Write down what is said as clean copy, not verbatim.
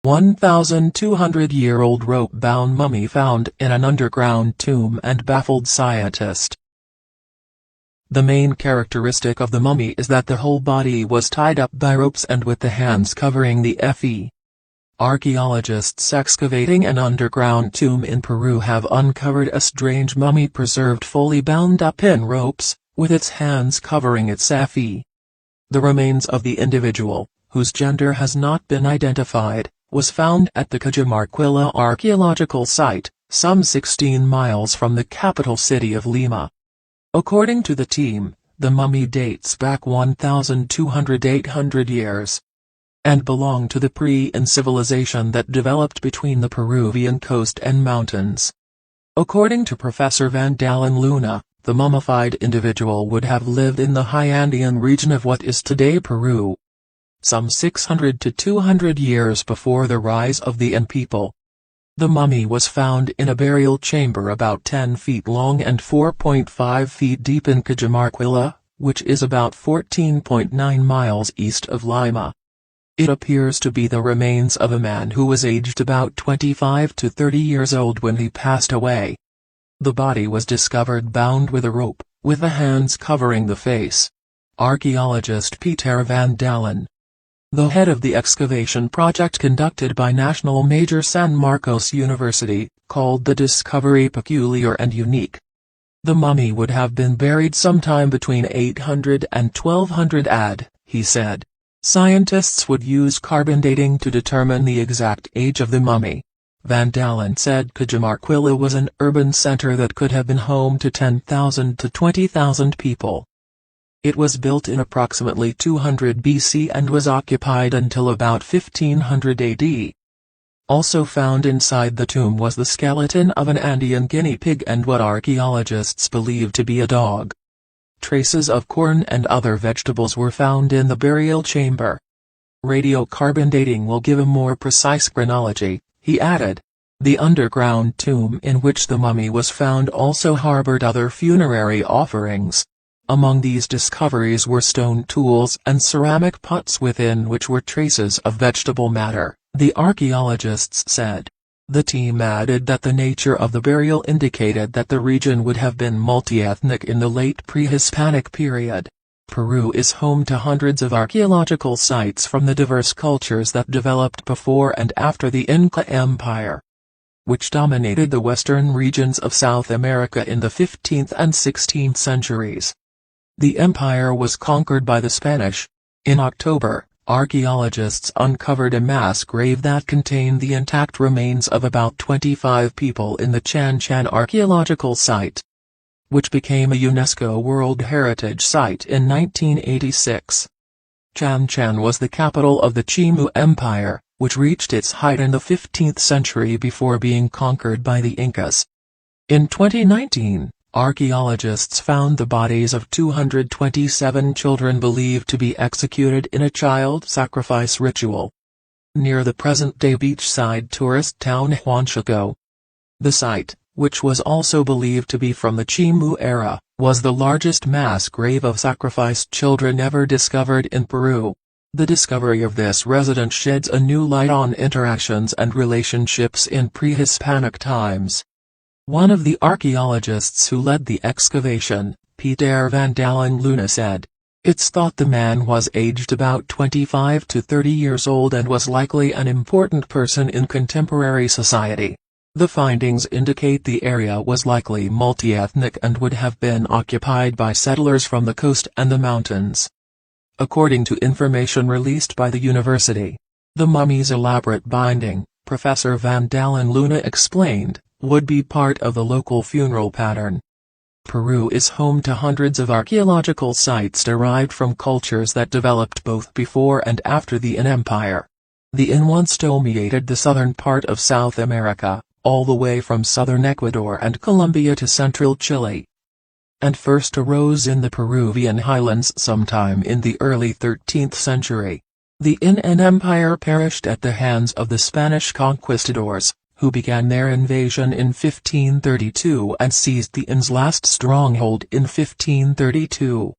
1,200-year-old rope-bound mummy found in an underground tomb and baffled scientist. The main characteristic of the mummy is that the whole body was tied up by ropes and with the hands covering the feet. Archaeologists excavating an underground tomb in Peru have uncovered a strange mummy preserved fully bound up in ropes, with its hands covering its feet. The remains of the individual, whose gender has not been identified, was found at the Cajamarquilla archaeological site, some 16 miles from the capital city of Lima. According to the team, the mummy dates back 1,200–800 years, and belonged to the pre-Incan civilization that developed between the Peruvian coast and mountains. According to Professor Van Dalen Luna, the mummified individual would have lived in the high Andean region of what is today Peru, some 600 to 200 years before the rise of the Incan people. The mummy was found in a burial chamber about 10 feet long and 4.5 feet deep in Cajamarquilla, which is about 14.9 miles east of Lima. It appears to be the remains of a man who was aged about 25 to 30 years old when he passed away. The body was discovered bound with a rope, with the hands covering the face. Archaeologist Peter Van Dalen, the head of the excavation project conducted by National Major San Marcos University, called the discovery peculiar and unique. The mummy would have been buried sometime between 800 and 1200 AD, he said. Scientists would use carbon dating to determine the exact age of the mummy. Van Dalen said Cajamarquilla was an urban center that could have been home to 10,000 to 20,000 people. It was built in approximately 200 BC and was occupied until about 1500 AD. Also found inside the tomb was the skeleton of an Andean guinea pig and what archaeologists believe to be a dog. Traces of corn and other vegetables were found in the burial chamber. Radiocarbon dating will give a more precise chronology, he added. The underground tomb in which the mummy was found also harbored other funerary offerings. Among these discoveries were stone tools and ceramic pots within which were traces of vegetable matter, the archaeologists said. The team added that the nature of the burial indicated that the region would have been multi-ethnic in the late pre-Hispanic period. Peru is home to hundreds of archaeological sites from the diverse cultures that developed before and after the Inca Empire, which dominated the western regions of South America in the 15th and 16th centuries. The empire was conquered by the Spanish. In October, archaeologists uncovered a mass grave that contained the intact remains of about 25 people in the Chan Chan archaeological site, which became a UNESCO World Heritage Site in 1986. Chan Chan was the capital of the Chimu Empire, which reached its height in the 15th century before being conquered by the Incas. In 2019, archaeologists found the bodies of 227 children believed to be executed in a child sacrifice ritual near the present-day beachside tourist town Huanchaco. The site, which was also believed to be from the Chimu era, was the largest mass grave of sacrificed children ever discovered in Peru. The discovery of this residence sheds a new light on interactions and relationships in pre-Hispanic times. One of the archaeologists who led the excavation, Peter Van Dalen Luna said, "It's thought the man was aged about 25 to 30 years old and was likely an important person in contemporary society. The findings indicate the area was likely multi-ethnic and would have been occupied by settlers from the coast and the mountains." According to information released by the university, the mummy's elaborate binding, Professor Van Dalen Luna explained, would be part of the local funeral pattern. Peru is home to hundreds of archaeological sites derived from cultures that developed both before and after the Inca Empire. The Inca once dominated the southern part of South America, all the way from southern Ecuador and Colombia to central Chile, and first arose in the Peruvian highlands sometime in the early 13th century. The Inca Empire perished at the hands of the Spanish conquistadors, who began their invasion in 1532 and seized the Inca's last stronghold in 1532.